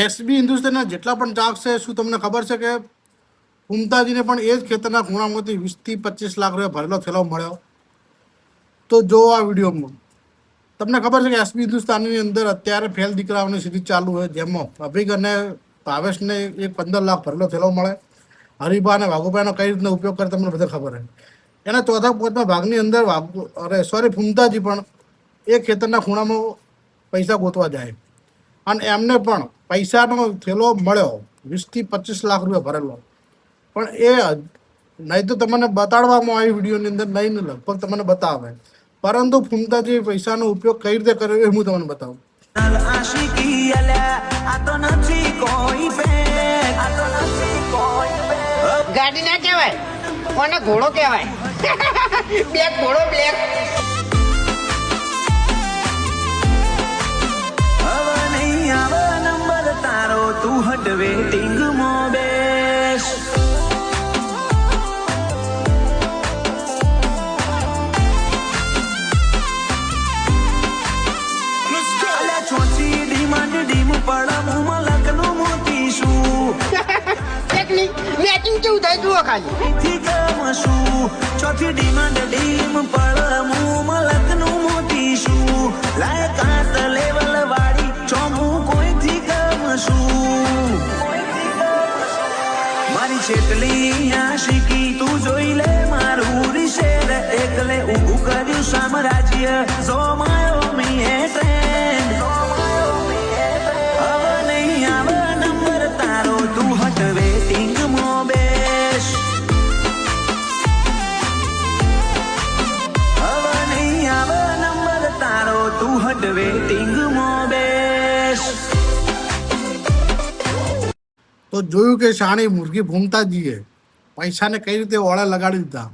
SB હિન્દુસ્તાનના જેટલા પણ ચાક છે, શું તમને ખબર છે કે ફૂમતાજીને પણ એ જ ખેતરના ખૂણામાંથી 20 થી 25 લાખ રૂપિયા ભરેલો થેલો મળ્યો? તો જો આ વિડીયોમાં તમને ખબર છે કે એસબી હિન્દુસ્તાનની અંદર અત્યારે ફેલ દીકરાઓની સિરીઝ ચાલુ હોય, જેમાં અભિક અને ભાવેશને એક 15 લાખ ભરેલો થેલો મળે. હરિભા અને વાઘુભાઈનો કઈ રીતનો ઉપયોગ કરે તમને બધા ખબર છે. એના ચોથા પાંચમા ભાગની અંદર ફૂમતાજી પણ એ ખેતરના ખૂણામાં પૈસા ગોતવા જાય અને એમને પણ પૈસાનો થેલો મળ્યો 20 થી 25 લાખ રૂપિયા ભરેલો. પણ એ નહીં તો તમને બતાડવામાં આવી વિડીયોની અંદર, નહીં ને લગભગ તમને બતાવે, પરંતુ ફૂમતાજી પૈસાનો ઉપયોગ કઈ રીતે કર્યો એ હું તમને બતાવું. ગાડી ના કહેવાય, કોને ઘોડો કહેવાય. બ્લેક ઘોડો, બ્લેક. નંબર તારો તું હટ વેટિંગ માં બેસ. ચોથી ડિમાન્ડ ડીમ પડમ લખનું મોતી શું મેચિંગ કેવું થાય જુઓ ખાલી. થી કામ શું ચોથી ડિમાન્ડ ડીમ પડમ લખનું મોતી શું લાય કાત લેવલ વાળી ચોમું કોઈથી કામ શું. મારી છેટલી આશિકી તું જોઈ લે મારું શેર એકલે ઊભું કર્યું સામ્રાજ્ય જોમાયો મીએ ટ્રેન્ડ. હવે નહીં આવે નંબર તારો તું હટ વેટિંગ માં બેસ. હવે નહીં આવે નંબર તારો તું હટ વેટિંગ માં બેસ. તો જોયું કે શાણી મુરગી ફૂમતાજીએ પૈસાને કઈ રીતે ઓળે લગાડી દીધા.